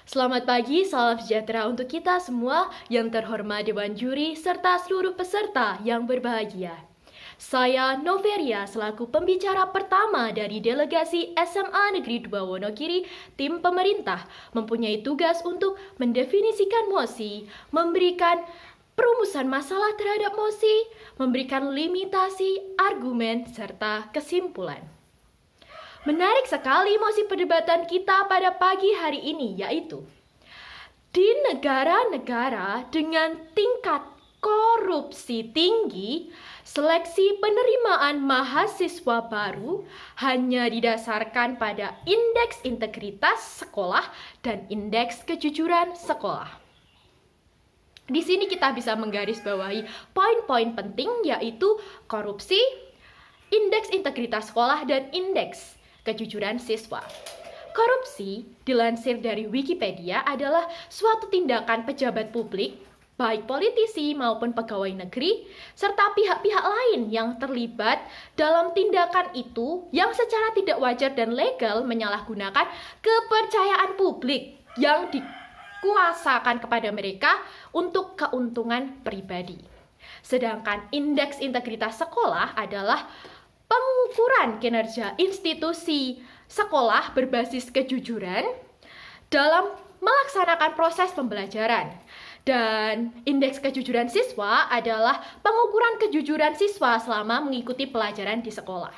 Selamat pagi, salam sejahtera untuk kita semua yang terhormat Dewan Juri serta seluruh peserta yang berbahagia. Saya Noveria selaku pembicara pertama dari delegasi SMA Negeri 2 Wonogiri, tim pemerintah mempunyai tugas untuk mendefinisikan mosi, memberikan perumusan masalah terhadap mosi, memberikan limitasi, argumen, serta kesimpulan. Menarik sekali mosi perdebatan kita pada pagi hari ini, yaitu di negara-negara dengan tingkat korupsi tinggi, seleksi penerimaan mahasiswa baru hanya didasarkan pada indeks integritas sekolah dan indeks kejujuran sekolah. Di sini kita bisa menggarisbawahi poin-poin penting, yaitu korupsi, indeks integritas sekolah, dan indeks kejujuran siswa. Korupsi, dilansir dari Wikipedia, adalah suatu tindakan pejabat publik, baik politisi maupun pegawai negeri, serta pihak-pihak lain yang terlibat dalam tindakan itu yang secara tidak wajar dan legal menyalahgunakan kepercayaan publik yang dikuasakan kepada mereka untuk keuntungan pribadi. Sedangkan indeks integritas sekolah adalah pengukuran kinerja institusi sekolah berbasis kejujuran dalam melaksanakan proses pembelajaran. Dan indeks kejujuran siswa adalah pengukuran kejujuran siswa selama mengikuti pelajaran di sekolah.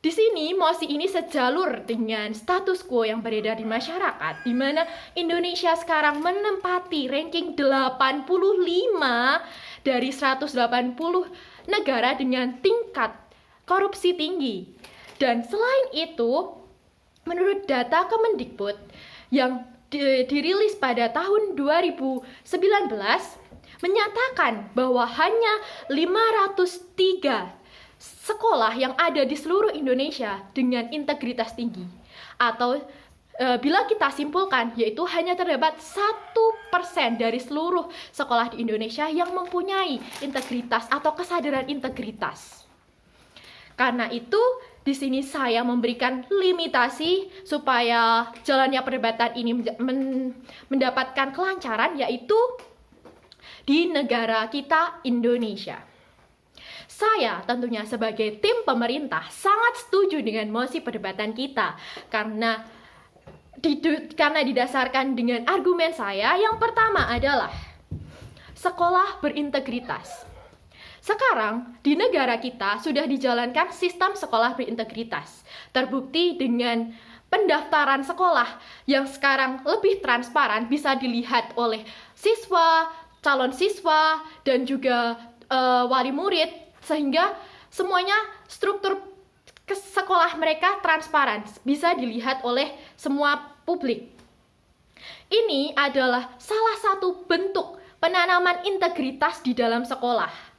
Di sini, mosi ini sejalur dengan status quo yang beredar di masyarakat, di mana Indonesia sekarang menempati ranking 85 dari 180 negara dengan tingkat korupsi tinggi. Dan selain itu, menurut data Kemendikbud yang dirilis pada tahun 2019, menyatakan bahwa hanya 503 sekolah yang ada di seluruh Indonesia dengan integritas tinggi, atau bila kita simpulkan, yaitu hanya terdapat 1% dari seluruh sekolah di Indonesia yang mempunyai integritas atau kesadaran integritas. Karena itu, di sini saya memberikan limitasi supaya jalannya perdebatan ini mendapatkan kelancaran, yaitu di negara kita Indonesia. Saya tentunya sebagai tim pemerintah sangat setuju dengan mosi perdebatan kita karena didasarkan dengan argumen saya. Yang pertama adalah sekolah berintegritas. Sekarang di negara kita sudah dijalankan sistem sekolah berintegritas. Terbukti dengan pendaftaran sekolah yang sekarang lebih transparan, bisa dilihat oleh siswa, calon siswa, dan juga wali murid, sehingga semuanya struktur ke sekolah mereka transparan, bisa dilihat oleh semua publik. Ini adalah salah satu bentuk penanaman integritas di dalam sekolah.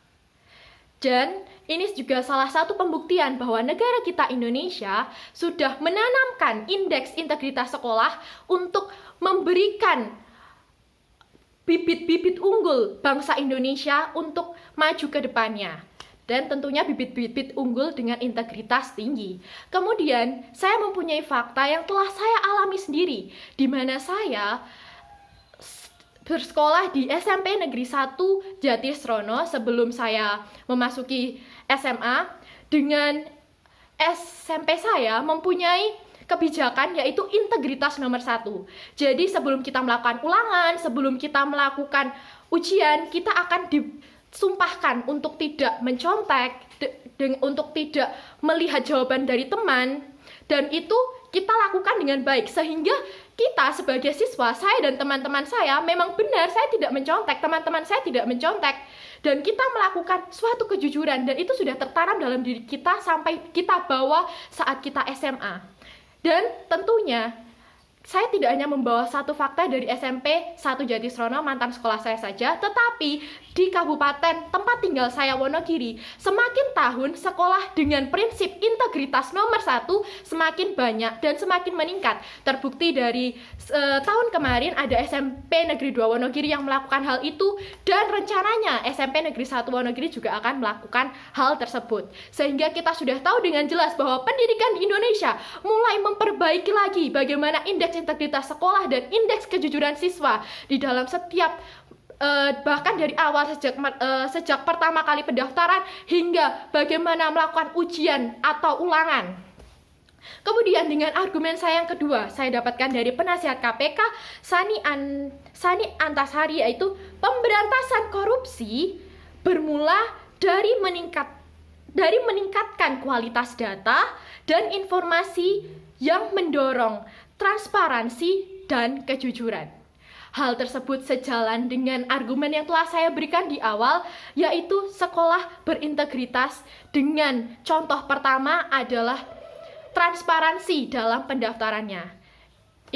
Dan ini juga salah satu pembuktian bahwa negara kita Indonesia sudah menanamkan indeks integritas sekolah untuk memberikan bibit-bibit unggul bangsa Indonesia untuk maju ke depannya. Dan tentunya bibit-bibit unggul dengan integritas tinggi. Kemudian, saya mempunyai fakta yang telah saya alami sendiri, di mana saya bersekolah di SMP Negeri 1 Jatisrono sebelum saya memasuki SMA. Dengan SMP saya mempunyai kebijakan yaitu integritas nomor 1. Jadi sebelum kita melakukan ulangan, sebelum kita melakukan ujian, kita akan disumpahkan untuk tidak mencontek, untuk tidak melihat jawaban dari teman, dan itu kita lakukan dengan baik, sehingga kita sebagai siswa, saya dan teman-teman saya memang benar, saya tidak mencontek, teman-teman saya tidak mencontek, dan kita melakukan suatu kejujuran, dan itu sudah tertanam dalam diri kita sampai kita bawa saat kita SMA. Dan tentunya saya tidak hanya membawa satu fakta dari SMP 1 Jatisrono, mantan sekolah saya saja, tetapi di kabupaten tempat tinggal saya Wonogiri, semakin tahun sekolah dengan prinsip integritas nomor 1 semakin banyak dan semakin meningkat. Terbukti dari tahun kemarin ada SMP Negeri 2 Wonogiri yang melakukan hal itu, dan rencananya SMP Negeri 1 Wonogiri juga akan melakukan hal tersebut. Sehingga kita sudah tahu dengan jelas bahwa pendidikan di Indonesia mulai memperbaiki lagi bagaimana indeks indeks integritas sekolah dan indeks kejujuran siswa di dalam setiap bahkan dari awal sejak pertama kali pendaftaran hingga bagaimana melakukan ujian atau ulangan. Kemudian dengan argumen saya yang kedua, saya dapatkan dari penasihat KPK Sani Antasari, yaitu pemberantasan korupsi bermula dari meningkatkan kualitas data dan informasi yang mendorong transparansi dan kejujuran. Hal tersebut sejalan dengan argumen yang telah saya berikan di awal, yaitu sekolah berintegritas dengan contoh pertama adalah transparansi dalam pendaftarannya.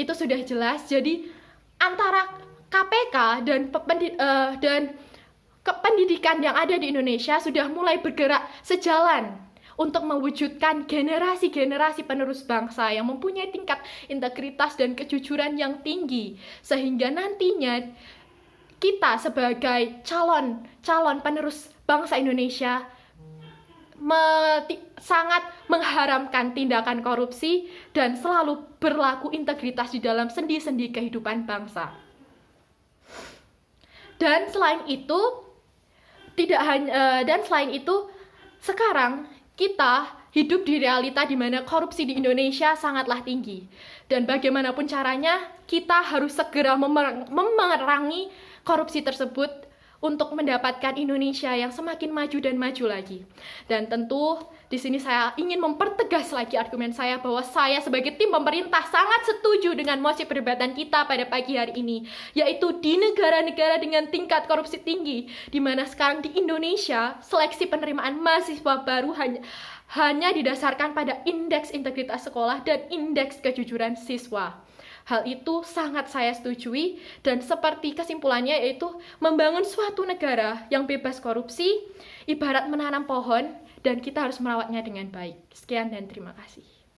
Itu sudah jelas, jadi antara KPK dan pendidikan yang ada di Indonesia sudah mulai bergerak sejalan untuk mewujudkan generasi-generasi penerus bangsa yang mempunyai tingkat integritas dan kejujuran yang tinggi, sehingga nantinya kita sebagai calon penerus bangsa Indonesia sangat mengharamkan tindakan korupsi dan selalu berlaku integritas di dalam sendi-sendi kehidupan bangsa. Dan selain itu, sekarang kita hidup di realita di mana korupsi di Indonesia sangatlah tinggi. Dan bagaimanapun caranya, kita harus segera memerangi korupsi tersebut untuk mendapatkan Indonesia yang semakin maju dan maju lagi. Dan tentu di sini saya ingin mempertegas lagi argumen saya bahwa saya sebagai tim pemerintah sangat setuju dengan mosi perdebatan kita pada pagi hari ini, yaitu di negara-negara dengan tingkat korupsi tinggi, di mana sekarang di Indonesia seleksi penerimaan mahasiswa baru hanya didasarkan pada indeks integritas sekolah dan indeks kejujuran siswa. Hal itu sangat saya setujui, dan seperti kesimpulannya yaitu membangun suatu negara yang bebas korupsi ibarat menanam pohon dan kita harus merawatnya dengan baik. Sekian dan terima kasih.